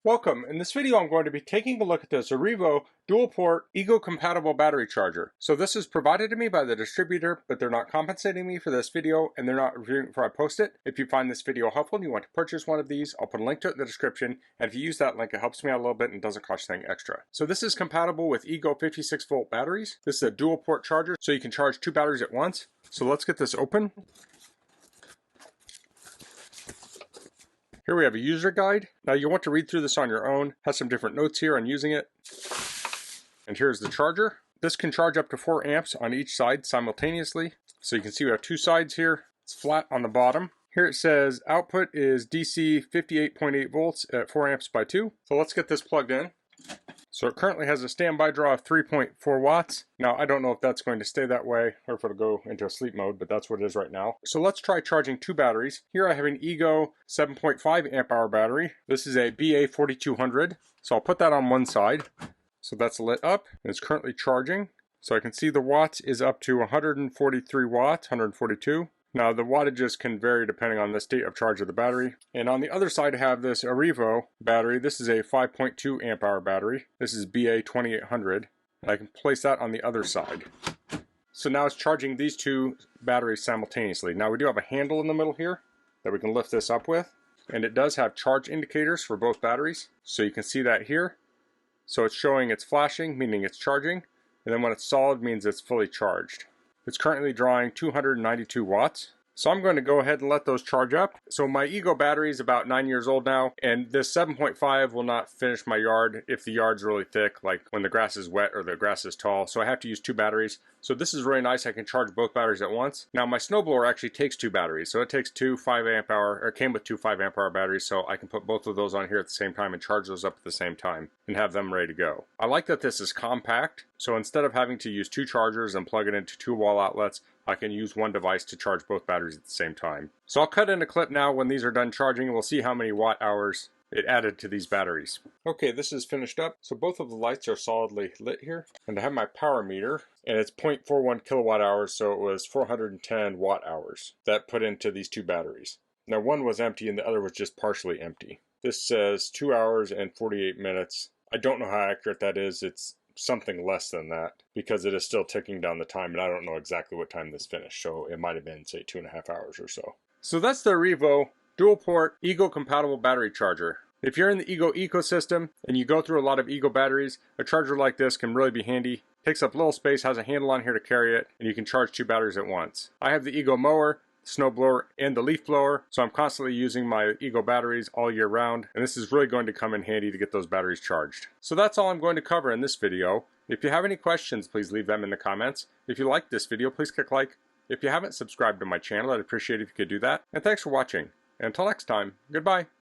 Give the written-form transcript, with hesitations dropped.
Welcome. In this video I'm going to be taking a look at this AURIVO dual port Ego compatible battery charger. So this is provided to me by the distributor, but they're not compensating me for this video and they're not reviewing it before I post it. If you find this video helpful and you want to purchase one of these, I'll put a link to it in the description, and if you use that link it helps me out a little bit and doesn't cost you anything extra. So this is compatible with Ego 56V batteries. This is a dual port charger so you can charge two batteries at once. So let's get this open. Here we have a user guide. Now you'll want to read through this on your own. It has some different notes here on using it. And here's the charger. This can charge up to 4 amps on each side simultaneously. So you can see we have two sides here. It's flat on the bottom. Here it says output is DC 58.8 volts at 4 amps by 2. So let's get this plugged in. So it currently has a standby draw of 3.4 watts. Now I don't know if that's going to stay that way or if it'll go into a sleep mode, but that's what it is right now. So let's try charging two batteries. Here I have an Ego 7.5 amp hour battery. This is a BA 4200. So I'll put that on one side. So that's lit up and it's currently charging. So I can see the watts is up to 143 watts, 142. Now the wattages can vary depending on the state of charge of the battery. And on the other side I have this AURIVO battery. This is a 5.2 amp hour battery. This is BA 2800. I can place that on the other side. So now it's charging these two batteries simultaneously. Now we do have a handle in the middle here that we can lift this up with. And it does have charge indicators for both batteries. So you can see that here. So it's showing it's flashing, meaning it's charging. And then when it's solid means it's fully charged. It's currently drawing 292 watts. So I'm going to go ahead and let those charge up. So my Ego battery is about 9 years old now, and this 7.5 will not finish my yard if the yard's really thick, like when the grass is wet or the grass is tall. So I have to use two batteries. So this is really nice. I can charge both batteries at once. Now my snowblower actually takes two batteries. So it takes two 5 amp hour, or it came with two 5 amp hour batteries. So I can put both of those on here at the same time and charge those up at the same time and have them ready to go. I like that this is compact. So instead of having to use two chargers and plug it into two wall outlets, I can use one device to charge both batteries at the same time. So I'll cut in a clip now when these are done charging and we'll see how many watt hours it added to these batteries. Okay, this is finished up. So both of the lights are solidly lit here. And I have my power meter and it's 0.41 kilowatt hours, so it was 410 watt hours that put into these two batteries. Now one was empty and the other was just partially empty. This says 2 hours and 48 minutes. I don't know how accurate that is. It's something less than that because it is still ticking down the time and I don't know exactly what time this finished, so it might have been say 2.5 hours or so. So that's the AURIVO dual port Ego compatible battery charger. If you're in the Ego ecosystem and you go through a lot of Ego batteries, a charger like this can really be handy. Takes up little space, has a handle on here to carry it, and you can charge two batteries at once. I have the Ego mower, snow blower, and the leaf blower, so I'm constantly using my Ego batteries all year round, and this is really going to come in handy to get those batteries charged. So that's all I'm going to cover in this video. If you have any questions, please leave them in the comments. If you liked this video, please click like. If you haven't subscribed to my channel, I'd appreciate it if you could do that. And thanks for watching. And until next time, goodbye.